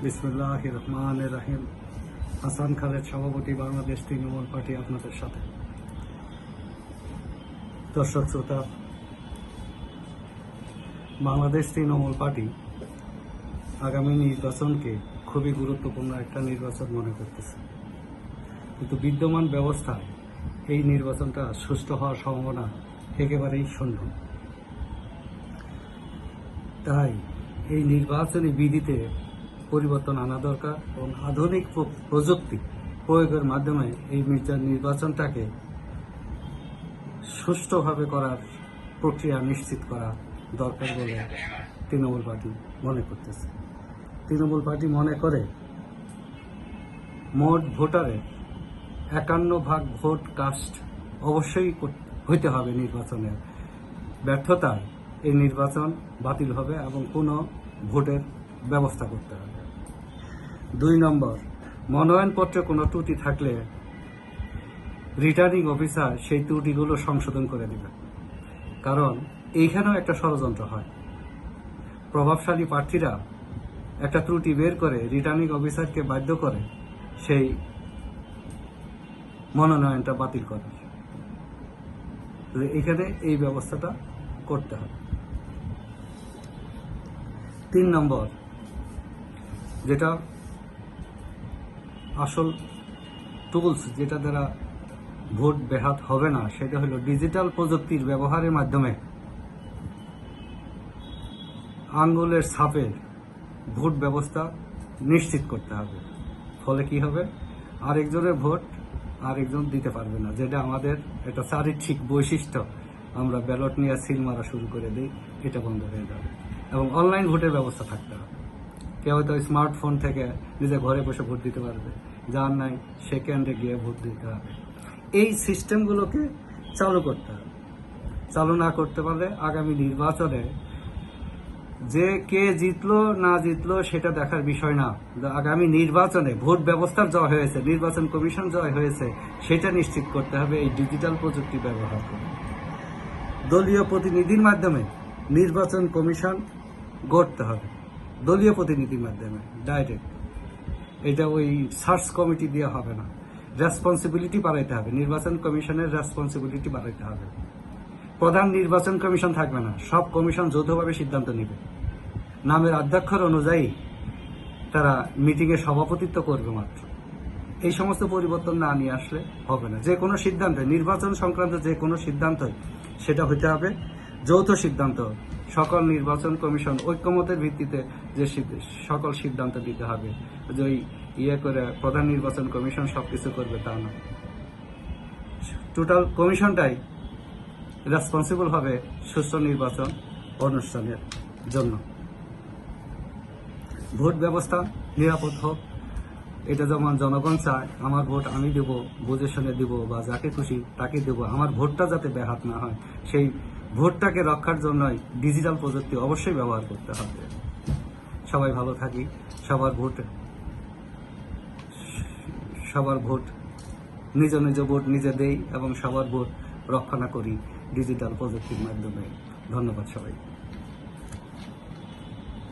বিসমিল্লাহির রহমানির রহিম। হাসান খালেদ, সভাপতি, বাংলাদেশ তৃণমূল পার্টি, আপনাদের সাথে। দর্শক শ্রোতা, বাংলাদেশ তৃণমূল পার্টি আগামী নির্বাচনকে খুবই গুরুত্বপূর্ণ একটা নির্বাচন মনে করতেছে, কিন্তু বিদ্যমান ব্যবস্থায় এই নির্বাচনটা সুষ্ঠু হওয়ার সম্ভাবনা একেবারেই শূন্য। তাই এই নির্বাচনী বিধিতে পরিবর্তন আনা দরকার এবং আধুনিক প্রযুক্তি প্রয়োগের মাধ্যমে এই নির্বাচনটাকে সুষ্ঠুভাবে করার প্রক্রিয়া নিশ্চিত করা দরকার বলে তৃণমূল পার্টি মনে করতেছে। তৃণমূল পার্টি মনে করে মোট ভোটারের 51% ভোট কাস্ট অবশ্যই হইতে হবে। নির্বাচনের ব্যর্থতায় এই নির্বাচন বাতিল হবে এবং কোনো ভোটের ব্যবস্থা করতে হবে। 2 নম্বর, মনোনয়নপত্রে কোনো ত্রুটি থাকলে রিটার্নিং অফিসার সেই ত্রুটিগুলো সংশোধন করে দেবে, কারণ এইখানেও একটা ষড়যন্ত্র হয়। প্রভাবশালী প্রার্থীরা একটা ত্রুটি বের করে রিটার্নিং অফিসারকে বাধ্য করে সেই মনোনয়নটা বাতিল করে। এখানে এই ব্যবস্থাটা করতে হবে। 3 নম্বর, যেটা আসল টুলস, যেটা দ্বারা ভোট ব্যাহত হবে না, সেটা হলো ডিজিটাল প্রযুক্তির ব্যবহারের মাধ্যমে আঙ্গুলের ছাপের ভোট ব্যবস্থা নিশ্চিত করতে হবে। ফলে কি হবে, আরেকজনের ভোট আরেকজন দিতে পারবে না, যেটা আমাদের একটা চারিত্রিক বৈশিষ্ট্য। আমরা ব্যালট নিয়ে সিল মারা শুরু করে দিই, এটা বন্ধ হয়ে যাবে। এবং অনলাইন ভোটের ব্যবস্থা থাকতে হবে। কেউ হয়তো স্মার্টফোন থেকে নিজে ঘরে বসে ভোট দিতে পারবে, যার নাই সে কেন্দ্রে গিয়ে ভোট দিতে হবে। এই সিস্টেমগুলোকে চালু করতে হবে। চালু না করতে পারলে আগামী নির্বাচনে যে কে জিতলো না জিতলো সেটা দেখার বিষয় না। আগামী নির্বাচনে ভোট ব্যবস্থার জয় হয়েছে, নির্বাচন কমিশন জয় হয়েছে, সেটা নিশ্চিত করতে হবে এই ডিজিটাল প্রযুক্তি ব্যবহার করে। দলীয় প্রতিনিধির মাধ্যমে নির্বাচন কমিশন গড়তে হবে, দলীয় প্রতিনিধির মাধ্যমে ডাইরেক্ট। এটা ওই সার্চ কমিটি দিয়ে হবে না। রেসপন্সিবিলিটি বাড়াইতে হবে, নির্বাচন কমিশনের রেসপন্সিবিলিটি বাড়াইতে হবে। প্রধান নির্বাচন কমিশন থাকবে না, সব কমিশন যৌথভাবে সিদ্ধান্ত নেবে। নামের অধ্যক্ষর অনুযায়ী তারা মিটিংয়ে সভাপতিত্ব করবে মাত্র। এই সমস্ত পরিবর্তন না নিয়ে আসলে হবে না। যে কোনো সিদ্ধান্ত, নির্বাচন সংক্রান্ত যে কোনো সিদ্ধান্ত, সেটা হতে হবে যৌথ সিদ্ধান্ত। সকল নির্বাচন কমিশন ঐক্যমতের ভিত্তিতে যে সকল সিদ্ধান্ত দিতে হবে। যে করে প্রধান নির্বাচন কমিশন সবকিছু করবে তা না। টোটাল কমিশনটাই রেসপন্সিবল হবে সুষ্ঠু নির্বাচন অনুষ্ঠানের জন্য। ভোট ব্যবস্থা নিরাপদ হোক, এটা যেমন জনগণ চায়। আমার ভোট আমি দেব, বুঝে শুনে দেব, বা যাকে খুশি তাকে দেব। আমার ভোটটা যাতে ব্যাহত না হয়, সেই ভোটটাকে রক্ষার জন্যই ডিজিটাল প্রযুক্তি অবশ্যই ব্যবহার করতে হবে। সবাই ভালো থাকি, সবার ভোট নিজ নিজ ভোট নিজে দেই এবং সবার ভোট রক্ষণা করি ডিজিটাল প্রযুক্তির মাধ্যমে। ধন্যবাদ সবাই।